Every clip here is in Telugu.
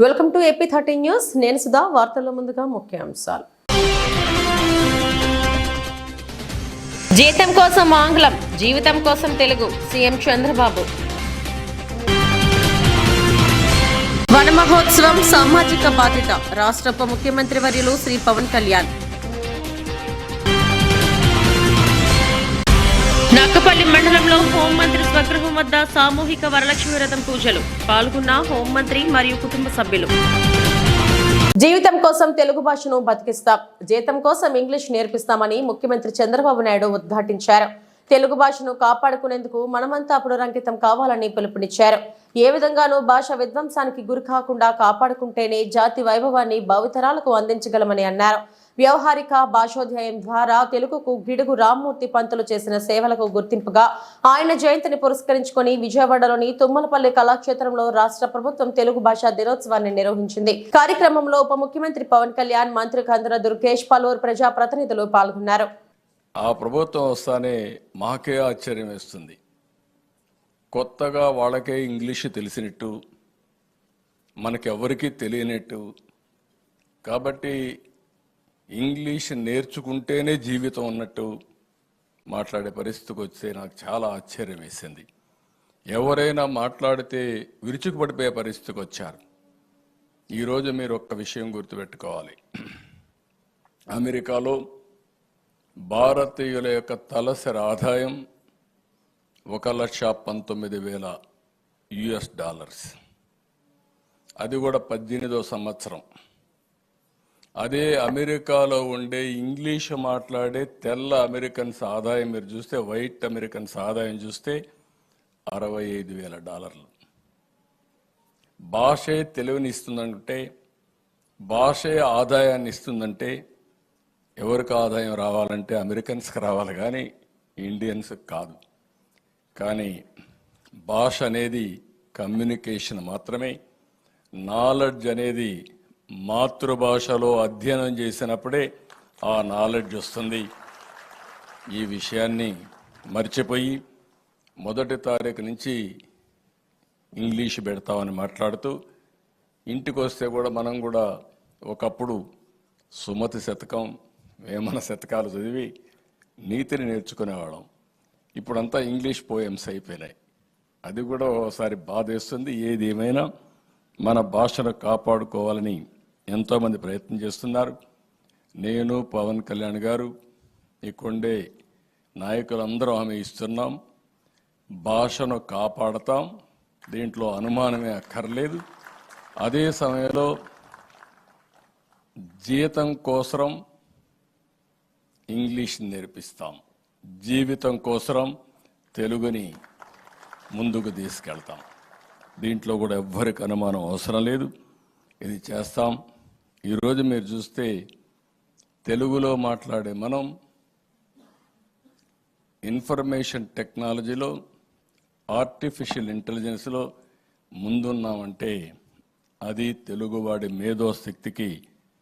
Welcome to AP13 news. నేను సుధా. వార్తల్లో ముందుగా ముఖ్యాంశాలు. జీతం కోసం ఆంగ్లం, జీవితం కోసం తెలుగు. సీఎం చంద్రబాబు. వన మహోత్సవం సామాజిక బాధ్యత. రాష్ట్ర ఉప ముఖ్యమంత్రి వర్యులు శ్రీ పవన్ కళ్యాణ్. నక్కపల్లి మండలంలో హోంమంత్రి స్వగృహం వద్ద సామూహిక వరలక్ష్మి వ్రతం పూజలు. పాల్గొన్న హోంమంత్రి మరియు కుటుంబ సభ్యులు. జీవితం కోసం తెలుగు భాషను బతికిస్తాం, జీతం కోసం ఇంగ్లీష్ నేర్పిస్తామని ముఖ్యమంత్రి చంద్రబాబు నాయుడు ఉద్ఘాటించారు. తెలుగు భాషను కాపాడుకునేందుకు మనమంతా పునరంకితం కావాలని పిలుపునిచ్చారు. ఏ విధంగానూ భాష విధ్వంసానికి గురి కాకుండా కాపాడుకుంటేనే జాతి వైభవాన్ని భావితరాలకు అందించగలమని అన్నారు. వ్యవహారిక భాషోధ్యాయం ద్వారా తెలుగుకు గిడుగు రామ్మూర్తి పంతులు చేసిన సేవలకు గుర్తింపుగా ఆయన జయంతిని పురస్కరించుకొని విజయవాడలోని తుమ్మలపల్లి కళాక్షేత్రంలో రాష్ట్ర ప్రభుత్వం తెలుగు భాషా దినోత్సవాన్ని నిర్వహించింది. కార్యక్రమంలో ఉప ముఖ్యమంత్రి పవన్ కళ్యాణ్, మంత్రి కందుల దుర్గేష్, పలువురు ప్రజాప్రతినిధులు పాల్గొన్నారు. ఆ ప్రభుత్వం వస్తానే మాకే ఆశ్చర్యం వేస్తుంది. కొత్తగా వాళ్ళకే ఇంగ్లీష్ తెలిసినట్టు, మనకెవరికీ తెలియనట్టు. కాబట్టి ఇంగ్లీష్ నేర్చుకుంటేనే జీవితం ఉన్నట్టు మాట్లాడే పరిస్థితికి వస్తే నాకు చాలా ఆశ్చర్యం వేసింది. ఎవరైనా మాట్లాడితే విరుచుకుపడిపోయే పరిస్థితికి వచ్చారు. ఈరోజు మీరు ఒక్క విషయం గుర్తుపెట్టుకోవాలి. అమెరికాలో భారతీయుల యొక్క తలసరి ఆదాయం $1,19,000 అది కూడా 18వ సంవత్సరం. అదే అమెరికాలో ఉండే ఇంగ్లీష్ మాట్లాడే తెల్ల అమెరికన్స్ ఆదాయం మీరు చూస్తే, వైట్ అమెరికన్స్ ఆదాయం చూస్తే $65,000. భాషే తెలివిని ఇస్తుందంటే, భాషే ఆదాయాన్ని ఇస్తుందంటే, ఎవరికి ఆదాయం రావాలంటే అమెరికన్స్కి రావాలి కానీ ఇండియన్స్కి కాదు. కానీ భాష అనేది కమ్యూనికేషన్ మాత్రమే. నాలెడ్జ్ అనేది మాతృభాషలో అధ్యయనం చేసినప్పుడే ఆ నాలెడ్జ్ వస్తుంది. ఈ విషయాన్ని మర్చిపోయి 1వ తారీఖు నుంచి ఇంగ్లీష్ పెడతామని మాట్లాడుతూ, ఇంటికి వస్తే కూడా మనం కూడా ఒకప్పుడు సుమతి శతకం, వేమన శతకాలు చదివి నీతిని నేర్చుకునేవాళ్ళం. ఇప్పుడంతా ఇంగ్లీష్ పోయమ్స్ అయిపోయినాయి. అది కూడా ఒకసారి బాధేస్తుంది. ఏది ఏమైనా మన భాషను కాపాడుకోవాలని ఎంతోమంది ప్రయత్నం చేస్తున్నారు. నేను, పవన్ కళ్యాణ్ గారు, ఇక్కడే నాయకులందరూ హామీ ఇస్తున్నాం. భాషను కాపాడతాం, దీంట్లో అనుమానమే అక్కర్లేదు. అదే సమయంలో జీతం కోసం ఇంగ్లీష్ నేర్పిస్తాం, జీవితం కోసం తెలుగుని ముందుకు తీసుకెళ్తాం. దీంట్లో కూడా ఎవ్వరికి అనుమానం అవసరం లేదు. ఇది చేస్తాం. ఈరోజు మీరు చూస్తే తెలుగులో మాట్లాడే మనం ఇన్ఫర్మేషన్ టెక్నాలజీలో, ఆర్టిఫిషియల్ ఇంటెలిజెన్స్లో ముందున్నామంటే అది తెలుగువాడి మేధోశక్తికి.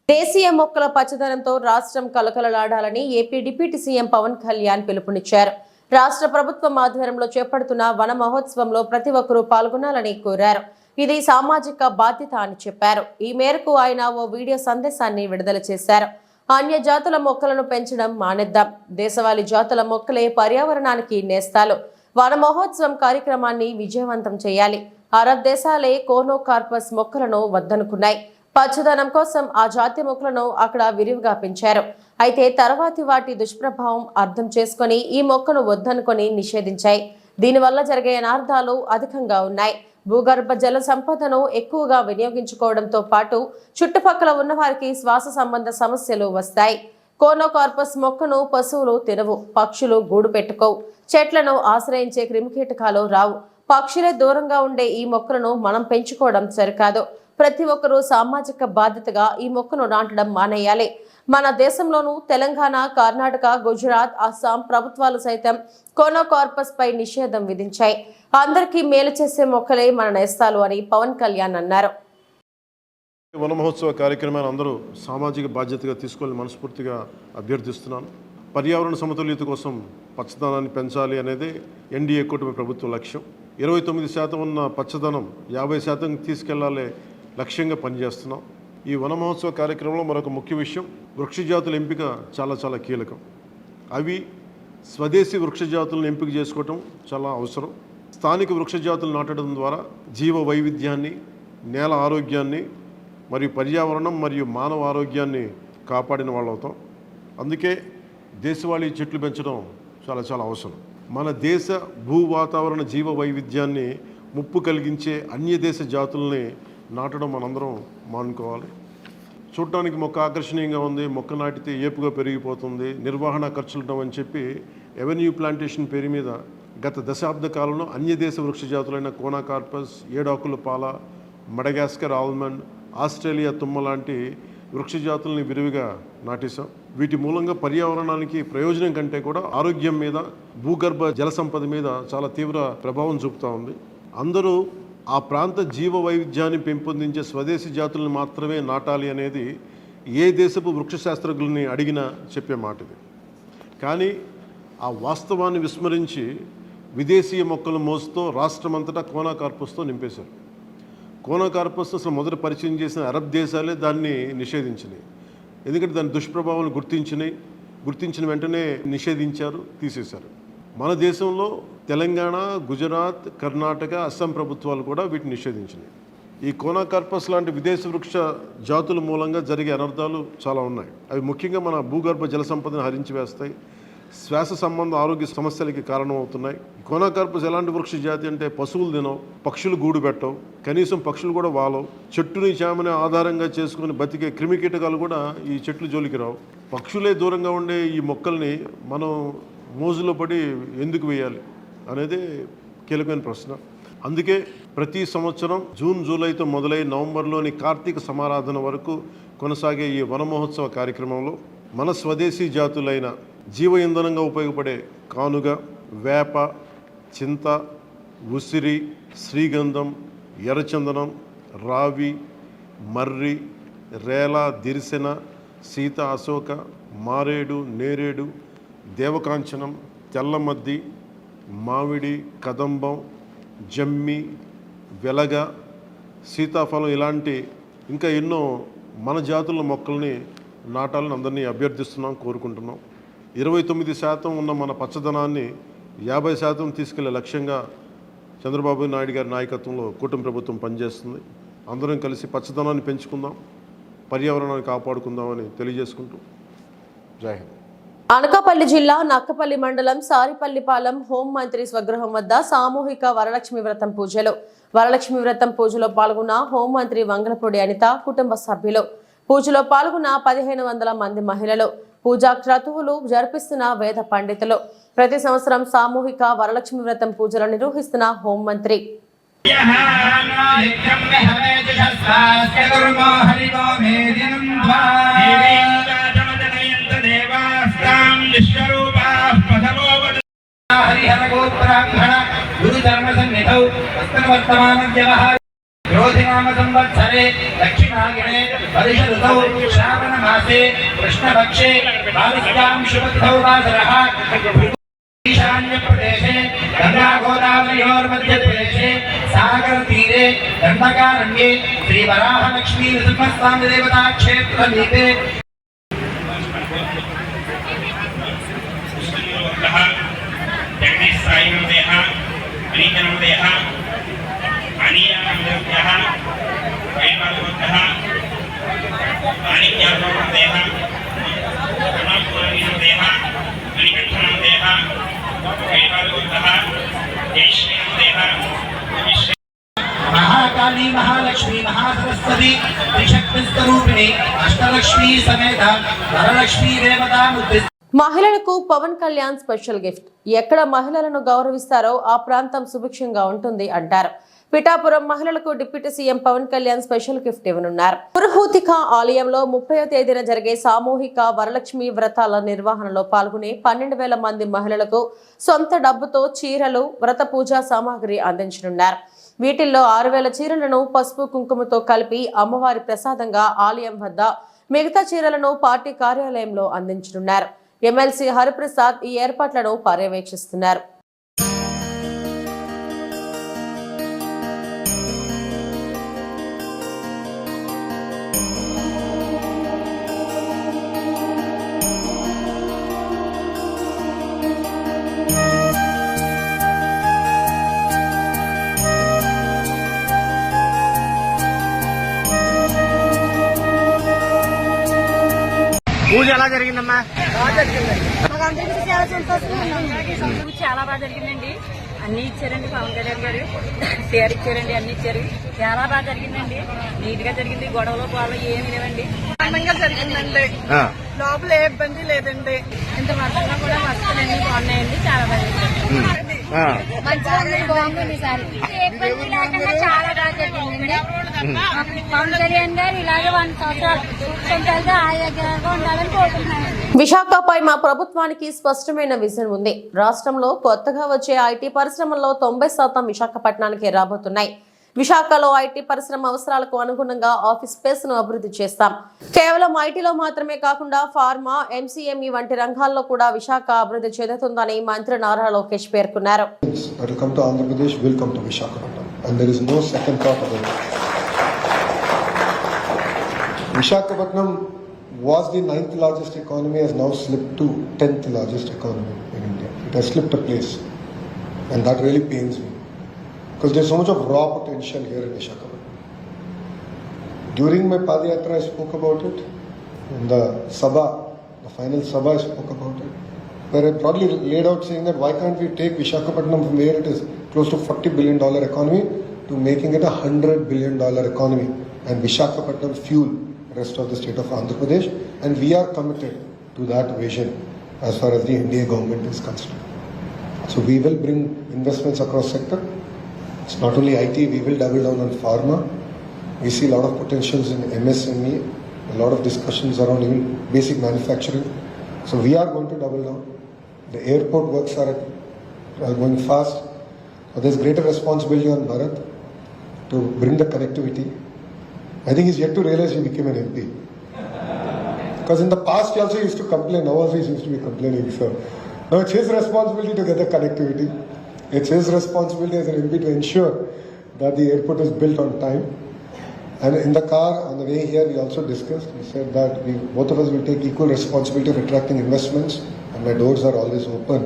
దేశీయ మొక్కల పచ్చదనంతో రాష్ట్రం కలకలలాడాలని AP deputy CM Pawan Kalyan పిలుపునిచ్చారు. రాష్ట్ర ప్రభుత్వం ఆధ్వర్యంలో చేపడుతున్న వన మహోత్సవంలో ప్రతి ఒక్కరూ పాల్గొనాలని కోరారు. ఇది సామాజిక బాధ్యత అని చెప్పారు. ఈ మేరకు ఆయన ఓ వీడియో సందేశాన్ని విడుదల చేశారు. అన్య జాతుల మొక్కలను పెంచడం మానేద్దాం, దేశవాళీ జాతుల మొక్కలే పర్యావరణానికి నేస్తాలు. వన మహోత్సవం కార్యక్రమాన్ని విజయవంతం చేయాలి. అరబ్ దేశాలే కోనోకార్పస్ మొక్కలను వద్దనుకున్నాయి. పచ్చదనం కోసం ఆ జాతి మొక్కలను అక్కడ విరివిగా పెంచారు. అయితే తర్వాతి వాటి దుష్ప్రభావం అర్థం చేసుకుని ఈ మొక్కను వద్దనుకొని నిషేధించాయి. దీనివల్ల జరిగే అనార్థాలు అధికంగా ఉన్నాయి. భూగర్భ జల సంపదను ఎక్కువగా వినియోగించుకోవడంతో పాటు చుట్టుపక్కల ఉన్న వారికి శ్వాస సంబంధ సమస్యలు వస్తాయి. కోనోకార్పస్ మొక్కను పశువులు తినవు, పక్షులు గూడు పెట్టుకోవు, చెట్లను ఆశ్రయించే క్రిమికీటకాలు రావు. పక్షులే దూరంగా ఉండే ఈ మొక్కలను మనం పెంచుకోవడం సరికాదు. ప్రతి ఒక్కరూ సామాజిక బాధ్యతగా ఈ మొక్కను నాటడం మానేయాలి. మన దేశంలోనూ తెలంగాణ, కర్ణాటక, గుజరాత్, అస్సాం ప్రభుత్వాలు సైతం కోనోకార్పస్ పై నిషేధం విధించాయి. అందరికీ మేలు చేసే మొక్కలే మన నేస్తాలు అని పవన్ కళ్యాణ్ అన్నారు. వన మహోత్సవ కార్యక్రమాన్ని అందరూ సామాజిక బాధ్యతగా తీసుకోవాలని మనస్ఫూర్తిగా అభ్యర్థిస్తున్నాను. పర్యావరణ సమతుల్యత కోసం పచ్చదనాన్ని పెంచాలి అనేది ఎన్డీఏ కూటమి ప్రభుత్వం లక్ష్యం. 29% ఉన్న పచ్చదనం 50% తీసుకెళ్లాలి లక్ష్యంగా పనిచేస్తున్నాం. ఈ వన మహోత్సవ కార్యక్రమంలో మరొక ముఖ్య విషయం, వృక్ష జాతుల ఎంపిక చాలా కీలకం. అవి స్వదేశీ వృక్ష జాతులను ఎంపిక చేసుకోవటం చాలా అవసరం. స్థానిక వృక్ష జాతులు నాటడం ద్వారా జీవ వైవిధ్యాన్ని, నేల ఆరోగ్యాన్ని మరియు పర్యావరణం మరియు మానవ ఆరోగ్యాన్ని కాపాడిన వాళ్ళు అవుతాం. అందుకే దేశవాళీ చెట్లు పెంచడం చాలా అవసరం. మన దేశ భూ వాతావరణ జీవ వైవిధ్యాన్ని ముప్పు కలిగించే అన్య దేశ జాతుల్ని నాటడం మనందరం మానుకోవాలి. చూడటానికి మొక్క ఆకర్షణీయంగా ఉంది, మొక్క నాటితే ఏపుగా పెరిగిపోతుంది, నిర్వహణ ఖర్చులుంటాం అని చెప్పి ఎవెన్యూ ప్లాంటేషన్ పేరు మీద గత దశాబ్ద కాలంలో అన్య దేశ వృక్ష జాతులైన కోనాకార్పస్, ఏడాకుల పాల, మడగాస్కర్ ఆల్మండ్, ఆస్ట్రేలియా తుమ్మ లాంటి వృక్ష జాతుల్ని విరివిగా నాటేశాం. వీటి మూలంగా పర్యావరణానికి ప్రయోజనం కంటే కూడా ఆరోగ్యం మీద, భూగర్భ జల సంపద మీద చాలా తీవ్ర ప్రభావం చూపుతూ ఉంది. అందరూ ఆ ప్రాంత జీవ వైవిధ్యాన్ని పెంపొందించే స్వదేశీ జాతులను మాత్రమే నాటాలి అనేది ఏ దేశపు వృక్ష శాస్త్రజ్ఞుల్ని అడిగినా చెప్పే మాట ఇది. కానీ ఆ వాస్తవాన్ని విస్మరించి విదేశీయ మొక్కల మోసుతో రాష్ట్రమంతటా కోనాకార్పస్తో నింపేశారు. కోనాకార్పస్ అసలు మొదట పరిచయం చేసిన అరబ్ దేశాలే దాన్ని నిషేధించినాయి. ఎందుకంటే దాని దుష్ప్రభావాలు గుర్తించిన వెంటనే నిషేధించారు, తీసేశారు. మన దేశంలో తెలంగాణ, గుజరాత్, కర్ణాటక, అస్సాం ప్రభుత్వాలు కూడా వీటిని నిషేధించినాయి. ఈ కోనాకార్పస్ లాంటి విదేశ వృక్ష జాతుల మూలంగా జరిగే అనర్థాలు చాలా ఉన్నాయి. అవి ముఖ్యంగా మన భూగర్భ జల సంపదను హరించి వేస్తాయి, శ్వాస సంబంధ ఆరోగ్య సమస్యలకి కారణమవుతున్నాయి. కోనాకార్పస్ ఎలాంటి వృక్ష జాతి అంటే పశువులు తినవు, పక్షులు గూడు పెట్టవు, కనీసం పక్షులు కూడా వాలవు. చెట్టుని చేమని ఆధారంగా చేసుకుని బతికే క్రిమికీటకాలు కూడా ఈ చెట్లు జోలికి రావు. పక్షులే దూరంగా ఉండే ఈ మొక్కల్ని మనం మోజులో పడి ఎందుకు వేయాలి అనేది కీలకమైన ప్రశ్న. అందుకే ప్రతి సంవత్సరం జూన్, జూలైతో మొదలై నవంబర్లోని కార్తీక సమారాధన వరకు కొనసాగే ఈ వన మహోత్సవ కార్యక్రమంలో మన స్వదేశీ జాతులైన జీవ ఇంధనంగా ఉపయోగపడే కానుగ, వేప, చింత, ఉసిరి, శ్రీగంధం, ఎర్రచందనం, రావి, మర్రి, రేల, దిరిసెన, సీత, అశోక, మారేడు, నేరేడు, దేవకాంచనం, తెల్లమద్ది, మామిడి, కదంబం, జమ్మి, వెలగ, సీతాఫలం ఇలాంటి ఇంకా ఎన్నో మన జాతుల మొక్కల్ని నాటాలని అందరినీ అభ్యర్థిస్తున్నాం, కోరుకుంటున్నాం. 29% ఉన్న మన పచ్చదనాన్ని 50% తీసుకెళ్లే లక్ష్యంగా చంద్రబాబు నాయుడు గారి నాయకత్వంలో కూటమి ప్రభుత్వం పనిచేస్తుంది. అందరం కలిసి పచ్చదనాన్ని పెంచుకుందాం, పర్యావరణాన్ని కాపాడుకుందామని తెలియజేసుకుంటూ జై హింద్. అనకాపల్లి జిల్లా నక్కపల్లి మండలం సారిపల్లిపాలెం హోంమంత్రి స్వగృహం వద్ద సామూహిక వరలక్ష్మి వ్రతం పూజలు. వరలక్ష్మి వ్రతం పూజలో పాల్గొన్న హోంమంత్రి వంగలపూడి అనిత కుటుంబ సభ్యులు. పూజలో పాల్గొన్న 1500 మంది మహిళలు. పూజా క్రతువులు జరిపిస్తున్న వేద పండితులు. ప్రతి సంవత్సరం సామూహిక వరలక్ష్మి వ్రతం పూజలు నిర్వహిస్తున్న హోంమంత్రి क्रोधिनाम संवत्सरे दक्षिणागिने वर्षऋतौ श्रावणमासे कृष्णपक्षे बालिकां शुभतिथौ वासरः ईशान्यप्रदेशे गङ्गागोदावरयोर्मध्यप्रदेशे सागरतीरे दण्डकारण्ये श्रीवराहलक्ष्मी नृसिंहस्वामिदेवता क्षेत्रसमीपे जगदीशसायिनोदयः प्रीतनोदयः अनीयानन्दः वैपालोदयः माणिक्यानोदयः रमाकुमारीनोदयः मणिकण्ठनोदयः वैपालोदयः जयश्रीनोदयः महाकाली महालक्ष्मी महासरस्वती त्रिशक्तिस्वरूपिणी अष्टलक्ष्मी समेत वरलक्ष्मी देवता मुद्रित. మహిళలకు పవన్ కళ్యాణ్ స్పెషల్ గిఫ్ట్. ఎక్కడ మహిళలను గౌరవిస్తారో ఆ ప్రాంతం సుభిక్షంగా ఉంటుంది అంటారు. పిఠాపురం మహిళలకు deputy CM Pawan Kalyan special gift ఇవ్వనున్నారు. పురహూతిక ఆలయంలో 30వ తేదీన జరిగే సామూహిక వరలక్ష్మి వ్రతాల నిర్వహణలో పాల్గొనే 12,000 మంది మహిళలకు సొంత డబ్బుతో చీరలు, వ్రత పూజా సామాగ్రి అందించనున్నారు. వీటిల్లో 6,000 చీరలను పసుపు కుంకుమతో కలిపి అమ్మవారి ప్రసాదంగా ఆలయం వద్ద, మిగతా చీరలను పార్టీ కార్యాలయంలో అందించనున్నారు. ఎమ్మెల్సీ హరిప్రసాద్ ఈ ఏర్పాట్లను పర్యవేక్షిస్తున్నారు. పూజ ఎలా జరిగిందమ్మా? చాలా బాగా జరిగిందండి. అన్ని ఇచ్చారండి. పవన్ కళ్యాణ్ గారు షేర్ ఇచ్చారండి, అన్ని ఇచ్చారు. చాలా బాగా జరిగిందండి. నీట్ గా జరిగింది. గొడవలు గొడవలు ఏమి లేవండి. ఆనందంగా జరిగిందండి. లోపల ఏ ఇబ్బంది లేదండి. ఇంత వర్షంలో కూడా వస్తువులన్నీ బాగున్నాయండి. చాలా బాగా జరిగింది. బాగుంది సార్. ఏ ఇబ్బంది లేకుండా చాలా బాగా జరిగిందండి. పవన్ కళ్యాణ్ గారు ఇలాగే 1 సంవత్సరాలు ఆరోగ్యంగా ఉండాలని కోరుకుంటున్నాను. విశాఖపై మా ప్రభుత్వానికి స్పష్టమైన విజన్ ఉంది. రాష్ట్రంలో కొత్తగా వచ్చే ఐటీ పరిశ్రమల్లో 90% విశాఖపట్నానికి రాబోతున్నాయి. విశాఖలో ఐటీ పరిశ్రమ అవసరాలకు అనుగుణంగా ఆఫీస్ స్పేస్ ను అభివృద్ధి చేస్తాం. కేవలం ఐటీలో మాత్రమే కాకుండా ఫార్మా, ఎంసీఎంఈ వంటి రంగాల్లో కూడా విశాఖ అభివృద్ధి చెందుతుందని మంత్రి నారా లోకేష్ పేర్కొన్నారు. Visakhapatnam was the 9th largest economy, has now slipped to 10th largest economy in India. It has slipped a place, and that really pains me because there's so much of raw potential here in Visakhapatnam. During my Padayatra, I spoke about it. In the Sabha, the final Sabha, I spoke about it, where I broadly laid out saying that why can't we take Visakhapatnam from where it is close to $40 billion economy to making it a $100 billion economy, and Visakhapatnam fuel rest of the state of Andhra Pradesh, and we are committed to that vision as far as the NDA government is concerned. So we will bring investments across sector. It's not only IT, we will double down on pharma. We see a lot of potentials in MSME, a lot of discussions around even basic manufacturing. So we are going to double down. The airport works are going fast. So there's greater responsibility on Bharat to bring the connectivity. I think he's yet to realize he became an MP. Because in the past he also used to complain, now also he seems to be complaining. So now it's his responsibility to get the connectivity. It's his responsibility as an MP to ensure that the airport is built on time. And in the car, on the way here, we also discussed, we said that both of us will take equal responsibility of attracting investments, and my doors are always open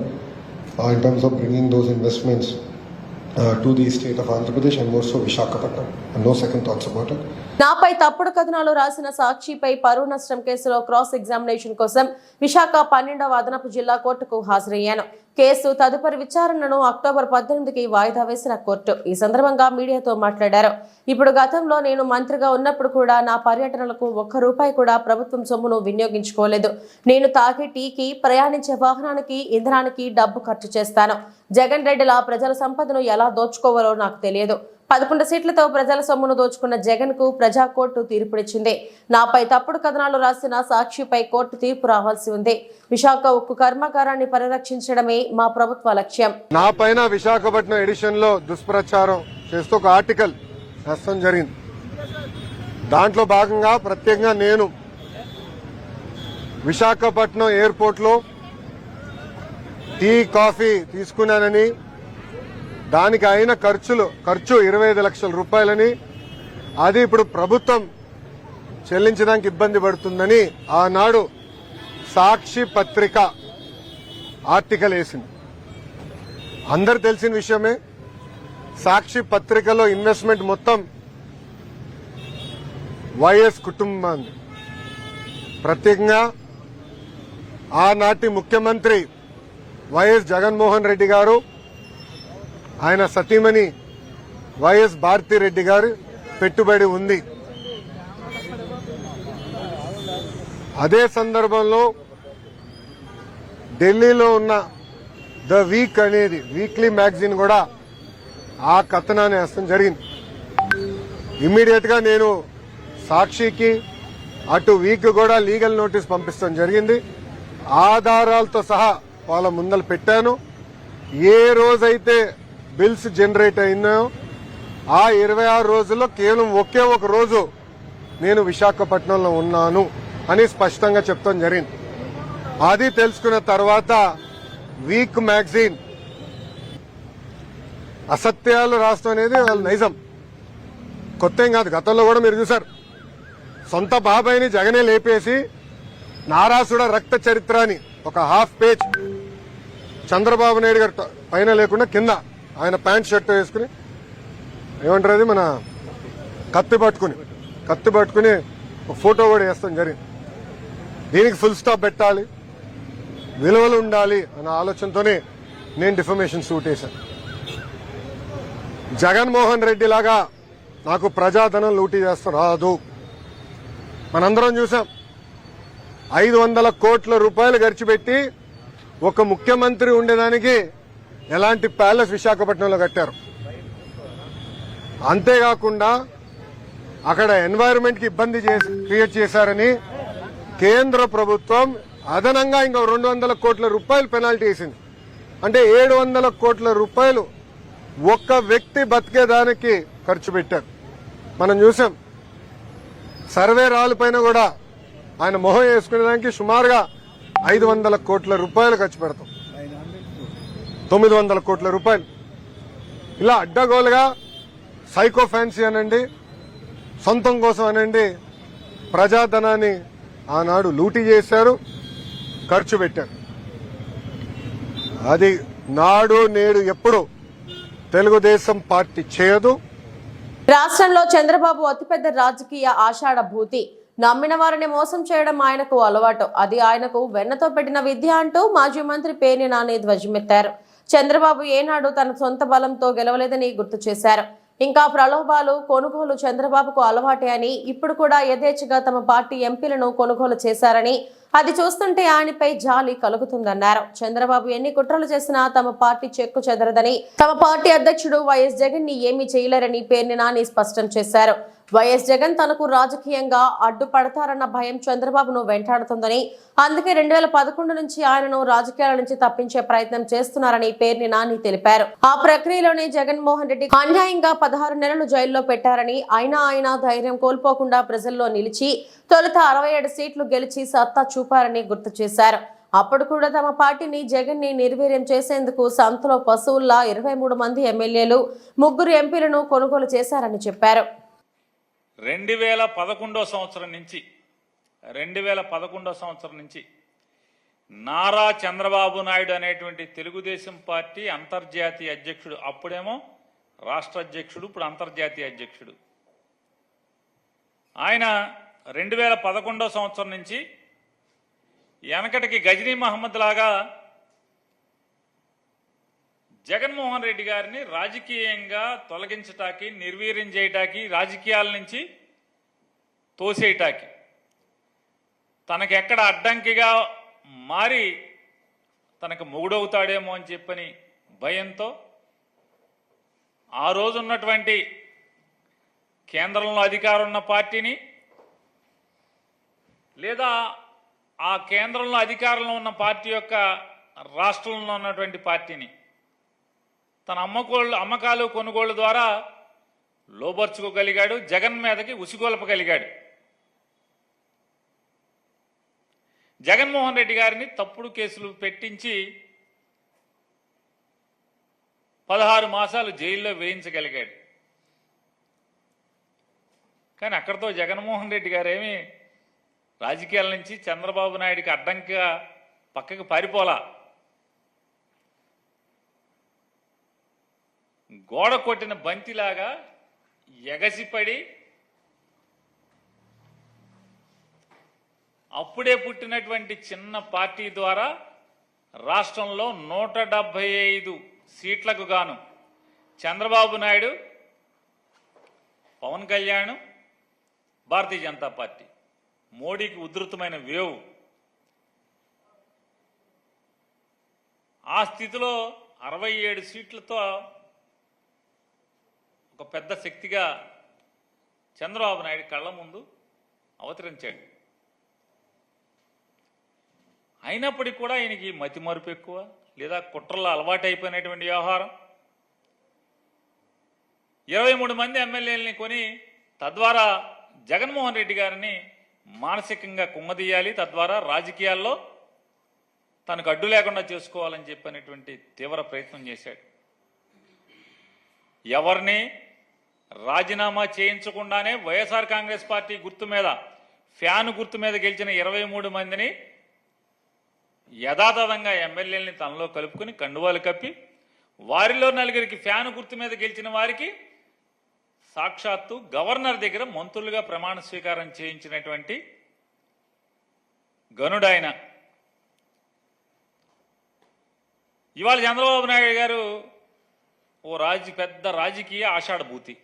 in terms of bringing those investments to the state of Andhra Pradesh and more so Visakhapatnam. And no second thoughts about it. నాపై తప్పుడు కథనాలు రాసిన సాక్షిపై పరువు నష్టం కేసులో క్రాస్ ఎగ్జామినేషన్ కోసం విశాఖ 12వ అదనపు జిల్లా కోర్టుకు హాజరయ్యాను. కేసు తదుపరి విచారణను అక్టోబర్ 18కి వాయిదా వేసిన కోర్టు ఈ సందర్భంగా మీడియాతో మాట్లాడారు. ఇప్పుడు గతంలో నేను మంత్రిగా ఉన్నప్పుడు కూడా నా పర్యటనలకు ₹1 కూడా ప్రభుత్వం సొమ్మును వినియోగించుకోలేదు. నేను తాగే టీకి, ప్రయాణించే వాహనానికి, ఇంధనానికి డబ్బు ఖర్చు చేస్తాను. జగన్ రెడ్డిలా ప్రజల సంపదను ఎలా దోచుకోవాలో నాకు తెలియదు. 11 సీట్లతో ప్రజల సొమ్మును దోచుకున్న జగన్ కు ప్రజా కోర్టు తీర్పునిచ్చింది. నాపై తప్పుడు కథనాలు రాసిన సాక్షిపై కోర్టు తీర్పు రావాల్సి ఉంది. విశాఖ ఉక్కు కర్మాగారాన్ని పరిరక్షించడమే మా ప్రభుత్వ లక్ష్యం. నా పైన విశాఖపట్నం ఎడిషన్ లో దుష్ప్రచారం చేస్తూ ఒక ఆర్టికల్ రాస్తాం జరిగింది. దాంట్లో భాగంగా ప్రత్యేకంగా నేను విశాఖపట్నం ఎయిర్పోర్ట్ లో టీ, కాఫీ తీసుకున్నానని, దానికి అయిన ఖర్చు 25 లక్షల రూపాయలని, అది ఇప్పుడు ప్రభుత్వం చెల్లించడానికి ఇబ్బంది పడుతుందని ఆనాడు సాక్షి పత్రిక ఆర్టికల్ వేసింది. అందరు తెలిసిన విషయమే. సాక్షి పత్రికలో ఇన్వెస్ట్మెంట్ మొత్తం వైఎస్ కుటుంబాన్ని, ప్రత్యేకంగా ఆనాటి ముఖ్యమంత్రి వైఎస్ జగన్మోహన్ రెడ్డి గారు, ఆయన సతీమణి వైఎస్ భారతిరెడ్డి గారు పెట్టుబడి ఉంది. అదే సందర్భంలో ఢిల్లీలో ఉన్న ద వీక్ అనేది వీక్లీ మ్యాగజైన్ కూడా ఆ కథనాన్ని వేస్తాం జరిగింది. ఇమ్మీడియట్ గా నేను సాక్షికి, అటు వీక్ కూడా లీగల్ నోటీస్ పంపిస్తాం జరిగింది. ఆధారాలతో సహా వాళ్ళ ముందలు పెట్టాను. ఏ రోజైతే బిల్స్ జనరేట్ అయినాయో ఆ 26 రోజుల్లో కేవలం ఒకే ఒక రోజు నేను విశాఖపట్నంలో ఉన్నాను అని స్పష్టంగా చెప్తాం జరిగింది. అది తెలుసుకున్న తర్వాత వీక్ మ్యాగజైన్ అసత్యాలు రాష్ట్రం అనేది వాళ్ళ నైజం, కొత్త ఏం కాదు. గతంలో కూడా మీరు చూసారు, సొంత బాబాయిని జగనే లేపేసి నారాసుడ రక్త చరిత్ర అని ఒక హాఫ్ పేజ్ చంద్రబాబు నాయుడు గారు పైన లేకుండా కింద ఆయన ప్యాంట్ షర్ట్ వేసుకుని, ఏమంటారు అది, మన కత్తి పట్టుకుని ఒక ఫోటో కూడా వేస్తాం జరిగింది. దీనికి ఫుల్ స్టాప్ పెట్టాలి, విలువలు ఉండాలి అన్న ఆలోచనతోనే నేను డిఫమేషన్ సూట్ వేశాను. జగన్మోహన్ రెడ్డి లాగా నాకు ప్రజాధనం లూటీ చేస్తా రాదు. మనందరం చూసాం, 500 కోట్ల రూపాయలు ఖర్చు పెట్టి ఒక ముఖ్యమంత్రి ఉండేదానికి ఎలాంటి ప్యాలెస్ విశాఖపట్నంలో కట్టారు. అంతేకాకుండా అక్కడ ఎన్వైరన్మెంట్ కి ఇబ్బంది క్రియేట్ చేశారని కేంద్ర ప్రభుత్వం అదనంగా ఇంకా 200 కోట్ల రూపాయలు పెనాల్టీ వేసింది. అంటే 700 కోట్ల రూపాయలు ఒక్క వ్యక్తి బతికేదానికి ఖర్చు పెట్టారు. మనం చూసాం, సర్వే రాళ్ళ పైన కూడా ఆయన మొహం వేసుకునేదానికి సుమారుగా 500 కోట్ల రూపాయలు ఖర్చు పెడతాం. 900 కోట్ల రూపాయలు ఇలా అడ్డగోలుగా సైకో ఫ్యాన్సీ అనండి, సొంతం కోసం అనండి, ప్రజాధనాన్ని ఆనాడు లూటీ చేశారు, ఖర్చు పెట్టారు. అది నాడు నేడు ఎప్పుడు తెలుగుదేశం పార్టీ చేయదు. రాష్ట్రంలో చంద్రబాబు అతిపెద్ద రాజకీయ ఆషాఢ భూతి. నమ్మిన వారిని మోసం చేయడం ఆయనకు అలవాటు. అది ఆయనకు వెన్నతో పెట్టిన విద్య అంటూ మాజీ మంత్రి పేర్ని నాని ధ్వజమెత్తారు. చంద్రబాబు ఏనాడు తన సొంత బలంతో గెలవలేదని గుర్తు చేశారు. ఇంకా ప్రలోభాలు, కొనుగోలు చంద్రబాబుకు అలవాటే అని, ఇప్పుడు కూడా యథేచ్ఛగా తమ పార్టీ ఎంపీలను కొనుగోలు చేశారని, అది చూస్తుంటే ఆయనపై జాలి కలుగుతుందన్నారు. చంద్రబాబు ఎన్ని కుట్రలు చేసినా తమ పార్టీ చెక్కు చెదరదని, తమ పార్టీ అధ్యక్షుడు వైఎస్ జగన్ ని ఏమీ చేయలేరని పేర్ని నాని స్పష్టం చేశారు. వైఎస్ జగన్ తనకు రాజకీయంగా అడ్డుపడతారన్న భయం చంద్రబాబును వెంటాడుతుందని, అందుకే 2011 నుంచి ఆయనను రాజకీయాల నుంచి తప్పించే ప్రయత్నం చేస్తున్నారని పేర్ని నాని తెలిపారు. ఆ ప్రక్రియలోనే జగన్మోహన్ రెడ్డి అన్యాయంగా 16 నెలలు జైల్లో పెట్టారని, అయినా ఆయన ధైర్యం కోల్పోకుండా ప్రజల్లో నిలిచి తొలుత 67 సీట్లు గెలిచి సత్తా చూపారని గుర్తు చేశారు. అప్పుడు కూడా తమ పార్టీని, జగన్ ని నిర్వీర్యం చేసేందుకు సంతలో పశువుల్లా 23 మంది ఎమ్మెల్యేలు, 3 ఎంపీలను కొనుగోలు చేశారని చెప్పారు. 2011 సంవత్సరం నుంచి నారా చంద్రబాబు నాయుడు అనేటువంటి తెలుగుదేశం పార్టీ అంతర్జాతీయ అధ్యక్షుడు, అప్పుడేమో రాష్ట్ర అధ్యక్షుడు, ఇప్పుడు అంతర్జాతీయ అధ్యక్షుడు. ఆయన 2011 సంవత్సరం నుంచి వెనకటికి గజనీ మహమ్మద్ లాగా జగన్మోహన్ రెడ్డి గారిని రాజకీయంగా తొలగించటానికి, నిర్వీర్యం చేయటానికి, రాజకీయాల నుంచి తోసేయటానికి, తనకి ఎక్కడ అడ్డంకిగా మారి తనకు మొగుడవుతాడేమో అని చెప్పని భయంతో ఆ రోజు ఉన్నటువంటి కేంద్రంలో అధికారం ఉన్న పార్టీని, లేదా ఆ కేంద్రంలో అధికారంలో ఉన్న పార్టీ యొక్క రాష్ట్రంలో ఉన్నటువంటి పార్టీని తన అమ్మకాలు కొనుగోళ్ల ద్వారా లోబర్చుకోగలిగాడు. జగన్ మీదకి ఉసిగొల్పగలిగాడు. జగన్మోహన్ రెడ్డి గారిని తప్పుడు కేసులు పెట్టించి 16 మాసాలు జైల్లో వేయించగలిగాడు. కానీ అక్కడితో జగన్మోహన్ రెడ్డి గారేమి రాజకీయాల నుంచి చంద్రబాబు నాయుడికి అడ్డంకిగా పక్కకి పారిపోలా. గోడ కొట్టిన బంతిలాగా ఎగసిపడి అప్పుడే పుట్టినటువంటి చిన్న పార్టీ ద్వారా రాష్ట్రంలో 175 సీట్లకు గాను చంద్రబాబు నాయుడు, పవన్ కళ్యాణ్, భారతీయ జనతా పార్టీ, మోడీకి ఉధృతమైన వేవ్. ఆ స్థితిలో 67 సీట్లతో ఒక పెద్ద శక్తిగా చంద్రబాబు నాయుడు కళ్ళ ముందు అవతరించాడు. అయినప్పటికీ కూడా ఆయనకి మతిమరుపు ఎక్కువ, లేదా కుట్రల్లో అలవాటైపోయినటువంటి వ్యవహారం. 23 మంది ఎమ్మెల్యేలని కొని తద్వారా జగన్మోహన్ రెడ్డి గారిని మానసికంగా కుమ్మదీయాలి, తద్వారా రాజకీయాల్లో తనకు అడ్డు లేకుండా చేసుకోవాలని చెప్పినటువంటి తీవ్ర ప్రయత్నం చేశాడు. ఎవరిని రాజీనామా చేయించకుండానే వైఎస్ఆర్ కాంగ్రెస్ పార్టీ గుర్తు మీద, ఫ్యాన్ గుర్తు మీద గెలిచిన 23 మందిని యథాతథంగా ఎమ్మెల్యేలని తనలో కలుపుకుని కండువాలు కప్పి, వారిలో 4 ఫ్యాన్ గుర్తు మీద గెలిచిన వారికి సాక్షాత్తు గవర్నర్ దగ్గర మంత్రులుగా ప్రమాణ స్వీకారం చేయించినటువంటి గనుడాయన. ఇవాళ చంద్రబాబు నాయుడు గారు ఓ పెద్ద రాజకీయ ఆషాఢభూతి.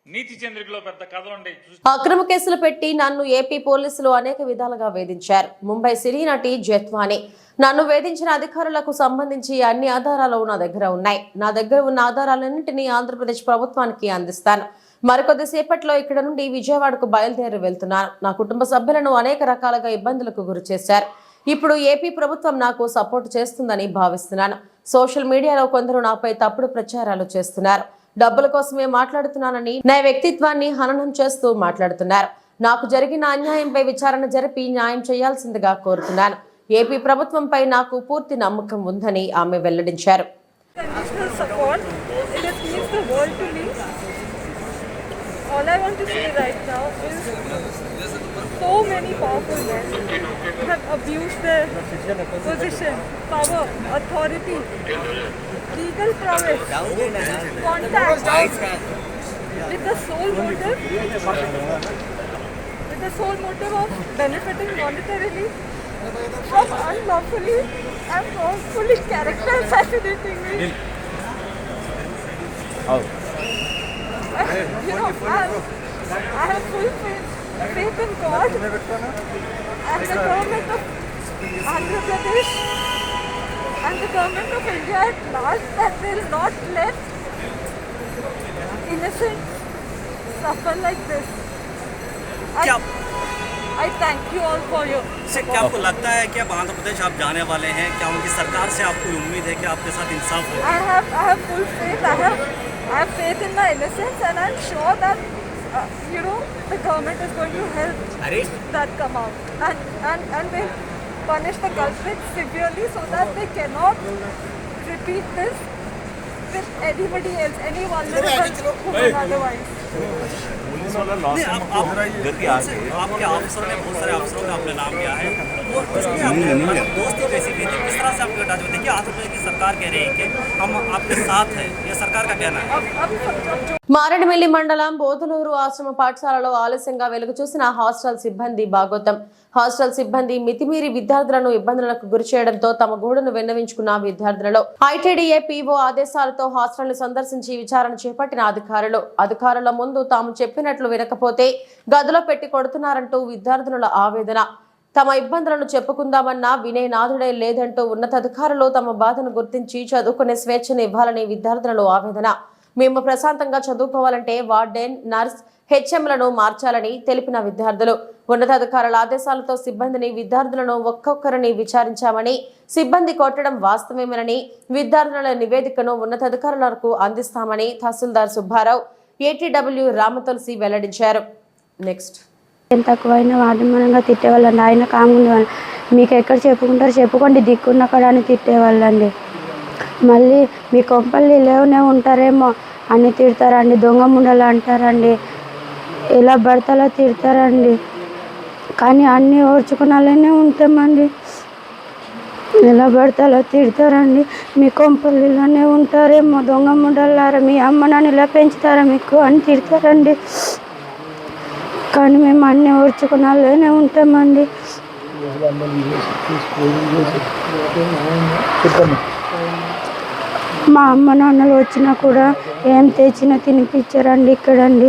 నీతి చంద్రికలో పెద్ద కథలు ఉంటాయి. అక్రమ కేసులు పెట్టి నన్ను ఏపీ పోలీసులు అనేక విధాలుగా వేధించారు. ముంబై సినీ నటి జెత్వాని నన్ను వేధించిన అధికారులకు సంబంధించి అన్ని ఆధారాలు నా దగ్గర ఉన్నాయి. నా దగ్గర ఉన్న ఆధారాలన్నింటినీ ఆంధ్రప్రదేశ్ ప్రభుత్వానికి అందిస్తాను. మరికొద్ది సేపట్లో ఇక్కడ నుండి విజయవాడకు బయలుదేరి వెళ్తున్నాను. నా కుటుంబ సభ్యులను అనేక రకాలుగా ఇబ్బందులకు గురి చేశారు. ఇప్పుడు ఏపీ ప్రభుత్వం నాకు సపోర్ట్ చేస్తుందని భావిస్తున్నాను. సోషల్ మీడియాలో కొందరు నాపై తప్పుడు ప్రచారాలు చేస్తున్నారు. డబ్బుల కోసమే మాట్లాడుతున్నానని నా వ్యక్తిత్వాన్ని హననం చేస్తూ మాట్లాడుతున్నారు. నాకు జరిగిన అన్యాయంపై విచారణ జరిపి న్యాయం చేయాల్సిందిగా కోరుతున్నాను. ఏపీ ప్రభుత్వంపై నాకు పూర్తి నమ్మకం ఉందని ఆమె వెల్లడించారు. All I want to say right now is so many powerful men have abused their position, power, authority, legal prowess, contact with the sole motive of benefiting monetarily from unlawfully and wrongfully character assassinating me. I have full faith in God and the government of Andhra Pradesh and the government of India at large that they will not let innocents suffer like this. I thank you all for your support. क्या आपको लगता है कि अब आंध्र प्रदेश आप जाने वाले हैं? क्या उनकी सरकार से आपको उम्मीद है कि आपके साथ इंसाफ हो? I have full faith. I have faith in my innocence, and I'm sure that the government is going to help that come out, and they punish the culprits severely so that they cannot repeat this with anybody else, any vulnerable woman otherwise. नहीं, आपके अफसरों ने बहुत सारे अफसरों का अपने नाम लिया है, और इसमें आपकी दोस्ती कैसी की थी? किस तरह से आपके टच में? देखिए, आंध्र प्रदेश की सरकार कह रही है कि हम आपके साथ हैं, ये सरकार का कहना है. మారేడుమిల్లి మండలం బోధులూరు ఆశ్రమ పాఠశాలలో ఆలస్యంగా వెలుగు చూసిన హాస్టల్ సిబ్బంది బాగోతం. హాస్టల్ సిబ్బంది మితిమీరి విద్యార్థులను ఇబ్బందులకు గురి చేయడంతో తమ గోడును విన్నవించుకున్న విద్యార్థులలో ఐటీడీఏ పీఓ ఆదేశాలతో హాస్టల్ ను సందర్శించి విచారణ చేపట్టిన అధికారుల ముందు తాము చెప్పినట్లు వినకపోతే గదిలో పెట్టి కొడుతున్నారంటూ విద్యార్థుల ఆవేదన. తమ ఇబ్బందులను చెప్పుకుందామన్నా వినే నాథుడే లేదంటూ ఉన్నతాధికారులు తమ బాధను గుర్తించి చదువుకునే స్వేచ్ఛను ఇవ్వాలని విద్యార్థులలో ఆవేదన. మేము ప్రశాంతంగా చదువుకోవాలంటే వార్డెన్, నర్స్, హెచ్ఎంలను మార్చాలని తెలిపిన విద్యార్థులు ఉన్నతాధికారుల ఆదేశాలతో సిబ్బందిని, విద్యార్థులను ఒక్కొక్కరిని విచారించామని, సిబ్బంది కొట్టడం వాస్తవమేనని, విద్యార్థుల నివేదికను ఉన్నతాధికారులకు అందిస్తామని తహసీల్దార్ సుబ్బారావు, ఏటీడబ్ల్యూ రామతులసి వెల్లడించారు. నెక్స్ట్ తక్కువైనా వాదమానంగా తిట్టేవాళ్ళండి. ఆయన కాముండేవాళ్ళు. మీకు ఎక్కడ చెప్పుకుంటారు చెప్పుకోండి, దిక్కున్న కాడ అని తిట్టేవాళ్ళండి. మళ్ళీ మీ కొంపల్లి లేవనే ఉంటారేమో అని తిడతారండి. దొంగ ముండలు అంటారండి, ఎలా భర్తలో తిడతారండి. కానీ అన్నీ ఓర్చుకున్నాలనే ఉంటామండి. ఎలా భర్తలో తిడతారండి. మీ కొంపల్లిలోనే ఉంటారేమో దొంగ ముండలారా, మీ అమ్మ నాన్న ఇలా పెంచుతారా మీకు అని తిడతారండి. కానీ మేము అన్నీ ఓర్చుకున్నాలనే ఉంటామండి. మా అమ్మ నాన్నలు వచ్చినా కూడా ఏం తెచ్చినా తినిపించారండి. ఇక్కడండి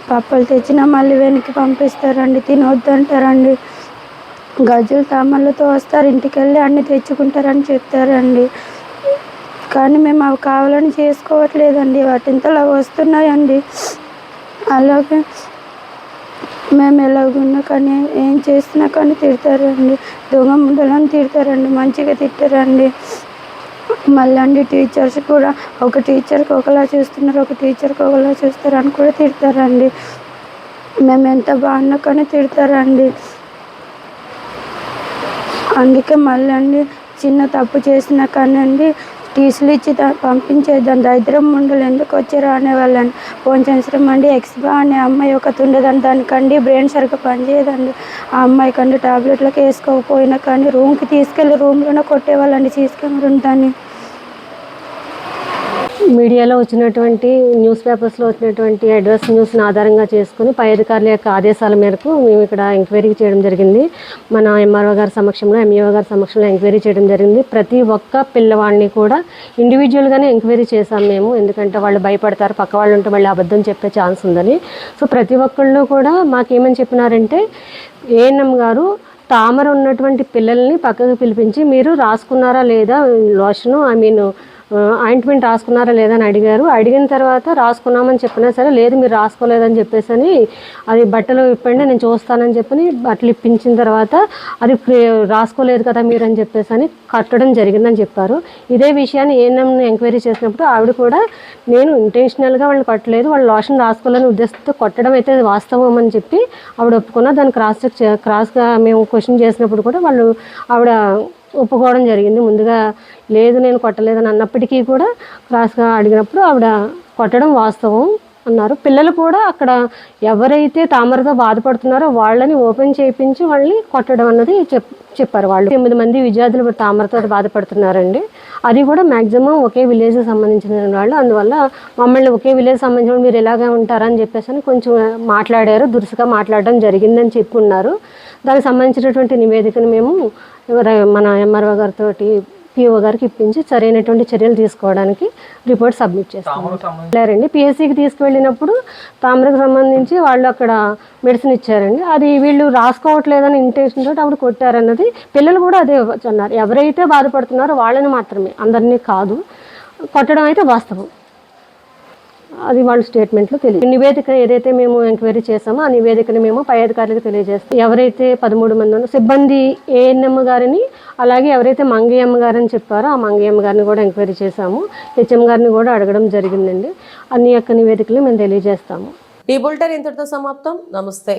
పప్పులు తెచ్చినా మళ్ళీ వెనక్కి పంపిస్తారండి, తినొద్దంటారండి. గజులు తామళ్ళతో వస్తారు, ఇంటికి వెళ్ళి అన్నీ తెచ్చుకుంటారని చెప్తారండి. కానీ మేము అవి కావాలని చేసుకోవట్లేదండి, వాటింతలా వస్తున్నాయండి. అలాగే మేము ఎలాగున్నా కానీ ఏం చేసినా కానీ తిడతారండి. దొంగ ముండలని తిడతారండి, మంచిగా తిట్టారండి. మళ్ళీ టీచర్స్ కూడా ఒక టీచర్కి ఒకలా చూస్తున్నారు, ఒక టీచర్కి ఒకలా చూస్తారు అని కూడా తిడతారండి. మేము ఎంత బాగున్నా కానీ తిడతారండి. అందుకే మళ్ళీ చిన్న తప్పు చేసినా కానీ టీసీలు ఇచ్చి పంపించేద్దాం, దరిద్రం ముండలు ఎందుకు వచ్చారో అనేవాళ్ళండి. ఫోన్ చేసామండి, ఎక్స్బా అనే అమ్మాయి ఒకటి ఉండదండి, దానికండి బ్రెయిన్ సరిగ్గా పనిచేయదండి. ఆ అమ్మాయి కండి టాబ్లెట్లకు వేసుకోకపోయినా కానీ రూమ్కి తీసుకెళ్ళి రూమ్లోనే కొట్టేవాళ్ళండి, సీసీ కెమెరా ఉందని. మీడియాలో వచ్చినటువంటి న్యూస్ పేపర్స్లో వచ్చినటువంటి అడ్రస్ న్యూస్ని ఆధారంగా చేసుకుని పై అధికారుల యొక్క ఆదేశాల మేరకు మేము ఇక్కడ ఎంక్వైరీ చేయడం జరిగింది. మన ఎంఆర్ఓ గారి సమక్షంలో, ఎంఈఓ గారి సమక్షంలో ఎంక్వైరీ చేయడం జరిగింది. ప్రతి ఒక్క పిల్లవాడిని కూడా ఇండివిజువల్గానే ఎంక్వైరీ చేశాం మేము. ఎందుకంటే వాళ్ళు భయపడతారు, పక్క వాళ్ళు ఉంటే మళ్ళీ అబద్ధం చెప్పే ఛాన్స్ ఉందని. సో ప్రతి ఒక్కళ్ళు కూడా మాకేమని చెప్పినారంటే, ఏఎన్ఎం గారు తామర ఉన్నటువంటి పిల్లల్ని పక్కకు పిలిపించి మీరు రాసుకున్నారా లేదా లోషను ఆయింట్మెంట్ రాసుకున్నారా లేదా అని అడిగారు. అడిగిన తర్వాత రాసుకున్నామని చెప్పినా సరే లేదు మీరు రాసుకోలేదని చెప్పేసి అది బట్టలు ఇప్పండి నేను చూస్తానని చెప్పి బట్టలు ఇప్పించిన తర్వాత అది రాసుకోలేదు కదా మీరు అని చెప్పేసి కట్టడం జరిగిందని చెప్పారు. ఇదే విషయాన్ని ఏఎన్ఎంని ఎంక్వైరీ చేసినప్పుడు ఆవిడ కూడా నేను ఇంటెన్షనల్గా వాళ్ళని కొట్టలేదు, వాళ్ళు లోషన్ రాసుకోవాలని ఉద్దేశంతో కొట్టడం అయితే వాస్తవం అని చెప్పి ఆవిడ ఒప్పుకున్నా. దాన్ని క్రాస్గా మేము క్వశ్చన్ చేసినప్పుడు కూడా ఆవిడ ఒప్పుకోవడం జరిగింది. ముందుగా లేదు నేను కొట్టలేదని అన్నప్పటికీ కూడా క్రాస్గా అడిగినప్పుడు ఆవిడ కొట్టడం వాస్తవం అన్నారు. పిల్లలు కూడా అక్కడ ఎవరైతే తామరతో బాధపడుతున్నారో వాళ్ళని ఓపెన్ చేయించి వాళ్ళని కొట్టడం అన్నది చెప్పారు. వాళ్ళు 8 మంది విద్యార్థులు తామరతో బాధపడుతున్నారండి. అది కూడా మ్యాక్సిమం ఒకే విలేజ్కి సంబంధించిన వాళ్ళు. అందువల్ల మమ్మల్ని ఒకే విలేజ్ సంబంధించిన మీరు ఎలాగే ఉంటారని చెప్పేసి కొంచెం మాట్లాడారు, దురుసుగా మాట్లాడడం జరిగిందని చెప్పి ఉన్నారు. దానికి సంబంధించినటువంటి నివేదికను మేము మన ఎంఆర్ఓ గారితో పిఓ గారికి ఇప్పించి సరైనటువంటి చర్యలు తీసుకోవడానికి రిపోర్ట్ సబ్మిట్ చేస్తారండి. పిఎస్సికి తీసుకువెళ్ళినప్పుడు తామరకు సంబంధించి వాళ్ళు అక్కడ మెడిసిన్ ఇచ్చారండి. అది వీళ్ళు రాసుకోవట్లేదని ఇంటెన్షన్ తోటి అప్పుడు కొట్టారన్నది పిల్లలు కూడా అదే అన్నారు. ఎవరైతే బాధపడుతున్నారో వాళ్ళని మాత్రమే, అందరినీ కాదు. కొట్టడం అయితే వాస్తవం, అది వాళ్ళ స్టేట్మెంట్లో తెలియదు. నివేదిక ఏదైతే మేము ఎంక్వైరీ చేసామో ఆ నివేదికని మేము పై అధికారులకు తెలియజేస్తాం. ఎవరైతే 13 మంది ఉన్నారో సిబ్బంది ఏఎన్ఎం గారిని, అలాగే ఎవరైతే మంగయ్యమ్మ గారని చెప్పారో ఆ మంగయ్యమ్మ గారిని కూడా ఎంక్వైరీ చేశాము. హెచ్ఎం గారిని కూడా అడగడం జరిగిందండి. అన్ని యొక్క నివేదికలు మేము తెలియజేస్తాము. ఈ బులెటిన్ ఇంతటితో సమాప్తం. నమస్తే.